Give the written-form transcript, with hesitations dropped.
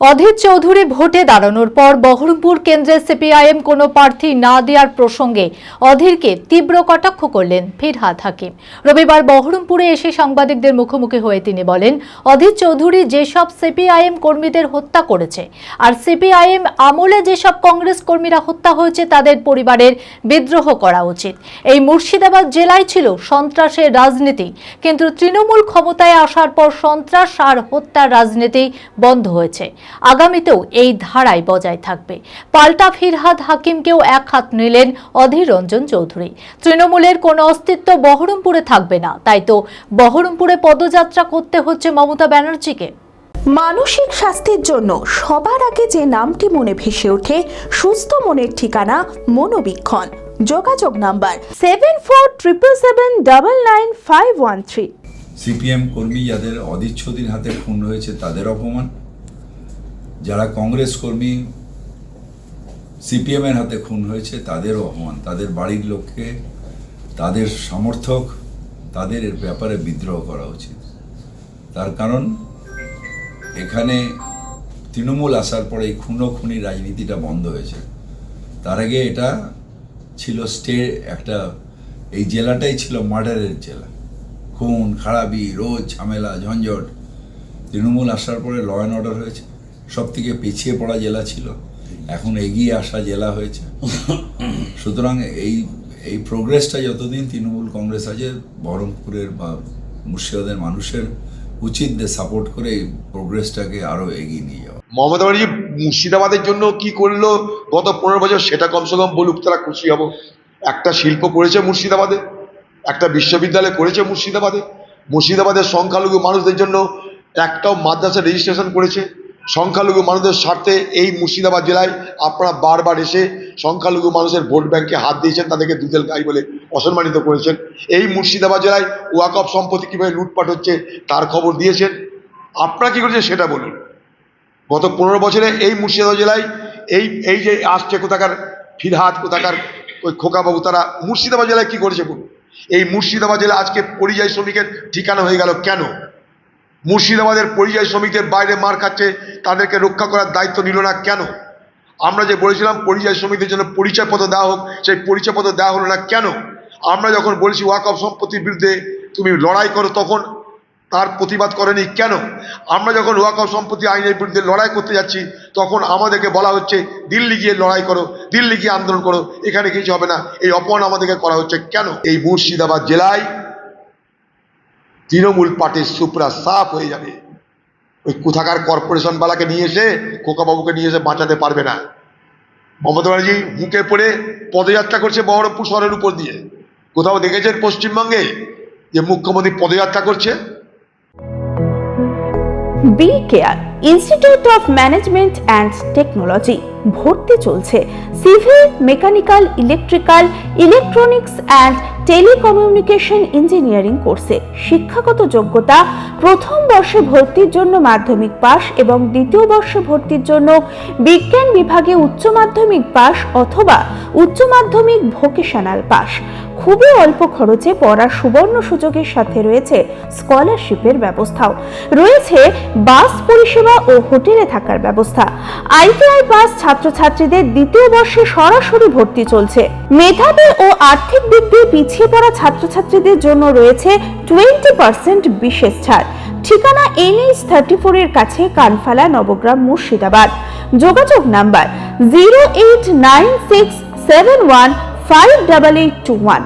অধীর চৌধুরী ভোটে দাঁড়ানোর পর বহরমপুর কেন্দ্রে সিপিআইএম কোনো প্রার্থী না দেওয়ার প্রসঙ্গে অধীরকে তীব্র কটাক্ষ করলেন ফিরহাদ হাকিম। রবিবার বহরমপুরে এসে সাংবাদিকদের মুখোমুখি হয়ে তিনি বলেন, অধীর চৌধুরী যেসব সিপিআইএম কর্মীদের হত্যা করেছে আর সিপিআইএম আমলে যেসব কংগ্রেস কর্মীরা হত্যা হয়েছে তাদের পরিবারের বিদ্রোহ করা উচিত। এই মুর্শিদাবাদ জেলায় ছিল সন্ত্রাসের রাজনীতি, কিন্তু তৃণমূল ক্ষমতায় আসার পর সন্ত্রাস আর হত্যার রাজনীতি বন্ধ হয়েছে। আগামীতেও এই ধারায় বজায় থাকবে। পাল্টা ফিরহাদ হাকিমকেও এক হাত নিলেন অধীর রঞ্জন চৌধুরী। তৃণমূলের কোনো অস্তিত্ব বহরমপুরে থাকবে না, তাই তো বহরমপুরে পদযাত্রা করতে হচ্ছে মমতা ব্যানার্জিকে। মানসিক স্বাস্থ্যের জন্য সবার আগে যে নামটি মনে ভেসে ওঠে, সুস্থ মনের ঠিকানা মনোবীক্ষণ। যোগাযোগ নাম্বার 7477799513। সিপিএম কর্মী যাদের অধীর চৌধুরীর হাতে খুন হয়েছে তাদের অপমান, যারা কংগ্রেস কর্মী সিপিএমের হাতে খুন হয়েছে তাদেরও অপমান। তাদের বাড়ির লোককে, তাদের সমর্থক, তাদের এর ব্যাপারে বিদ্রোহ করা উচিত। তার কারণ এখানে তৃণমূল আসার পরে এই খুনোখুনি রাজনীতিটা বন্ধ হয়েছে। তার আগে এটা ছিল একটা এই জেলাটাই ছিল মার্ডারের জেলা, খুন খারাপি, রোজ ঝামেলা ঝঞ্ঝট। তৃণমূল আসার পরে ল অ্যান্ড অর্ডার হয়েছে, সব থেকে পিছিয়ে পড়া জেলা ছিল, এখন এগিয়ে আসা জেলা হয়েছে। সুতরাং এই প্রোগ্রেসটা যতদিন তৃণমূল কংগ্রেস আছে, বহরমপুরের বা মুর্শিদাবাদের মানুষের উচিত সাপোর্ট করে এই প্রোগ্রেসটাকে আরও এগিয়ে নিয়ে যাওয়া। মমতা ব্যানার্জি মুর্শিদাবাদের জন্য কি করলো গত 15 বছর সেটা কমসে কম বলুক, তারা খুশি হব। একটা শিল্প করেছে মুর্শিদাবাদে, একটা বিশ্ববিদ্যালয় করেছে মুর্শিদাবাদে, মুর্শিদাবাদের সংখ্যালঘু মানুষদের জন্য একটাও মাদ্রাসা রেজিস্ট্রেশন করেছে। সংখ্যালঘু মানুষদের স্বার্থে এই মুর্শিদাবাদ জেলায় আপনারা বারবার এসে সংখ্যালঘু মানুষের ভোট ব্যাংকে হাত দিয়েছেন, তাদেরকে দুধেল গাই বলে অসম্মানিত করেছেন। এই মুর্শিদাবাদ জেলায় ওয়াকফ সম্পত্তি কীভাবে লুটপাট হচ্ছে তার খবর দিয়েছেন। আপনারা কী করেছেন সেটা বলুন। গত 15 বছরে এই মুর্শিদাবাদ জেলায় এই যে আসছে কোথাকার ফিরহাদ, কোথাকার ওই খোকাবাবু, তারা মুর্শিদাবাদ জেলায় কী করেছে বলুন। এই মুর্শিদাবাদ জেলা আজকে পরিযায়ী শ্রমিকের ঠিকানা হয়ে গেল কেন? মুর্শিদাবাদের পরিযায়ী শ্রমিকদের বাইরে মার খাচ্ছে, তাদেরকে রক্ষা করার দায়িত্ব নিল না কেন? আমরা যে বলেছিলাম পরিযায়ী শ্রমিকদের জন্য পরিচয়পত্র দেওয়া হোক, সেই পরিচয়পত্র দেওয়া হলো না কেন? আমরা যখন বলেছি ওয়াকফ সম্পত্তির বিরুদ্ধে তুমি লড়াই করো, তখন তার প্রতিবাদ করেনি কেন? আমরা যখন ওয়াকফ সম্পত্তি আইনের বিরুদ্ধে লড়াই করতে যাচ্ছি, তখন আমাদেরকে বলা হচ্ছে দিল্লি গিয়ে লড়াই করো, দিল্লি গিয়ে আন্দোলন করো, এখানে কিছু হবে না। এই অপমান আমাদেরকে করা হচ্ছে কেন? এই মুর্শিদাবাদ জেলায় তৃণমূল পার্টির সুপ্রা সাফ হয়ে যাবে। ওই কোথাকার কর্পোরেশনওয়ালাকে নিয়ে এসে, খোকাবাবুকে নিয়ে এসে বাঁচাতে পারবে না। মমতা ব্যানার্জি বুকে পড়ে পদযাত্রা করছে বহরমপুর শহরের উপর দিয়ে। কোথাও দেখেছেন পশ্চিমবঙ্গে যে মুখ্যমন্ত্রী পদযাত্রা করছে? B care institute of management and technology ভর্তি চলছে civil, mechanical, electrical, electronics and telecommunication engineering কোর্সে। শিক্ষাগত যোগ্যতা: প্রথম বর্ষে ভর্তির জন্য মাধ্যমিক পাস এবং দ্বিতীয় বর্ষে ভর্তির জন্য বিজ্ঞান বিভাগে উচ্চ মাধ্যমিক পাস অথবা উচ্চ মাধ্যমিক ভোকেশনাল পাস। খুবই অল্প খরচে পড়ার সুবর্ণ সুযোগের সাথে রয়েছে স্কলারশিপের ব্যবস্থাও। রয়েছে বাস পরিষেবা ও হোটেলে থাকার ব্যবস্থা। আইটিআই পাস ছাত্রছাত্রীদের দ্বিতীয় বর্ষে সরাসরি ভর্তি চলছে। মেধাবী ও আর্থিক দিক দিয়ে পিছিয়ে পড়া ছাত্রছাত্রীদের জন্য রয়েছে 20% বিশেষ ছাড়। ঠিকানা NH34 এর কাছে, কানফালা, নবগ্রাম, মুর্শিদাবাদ। যোগাযোগ নাম্বার 08967158821।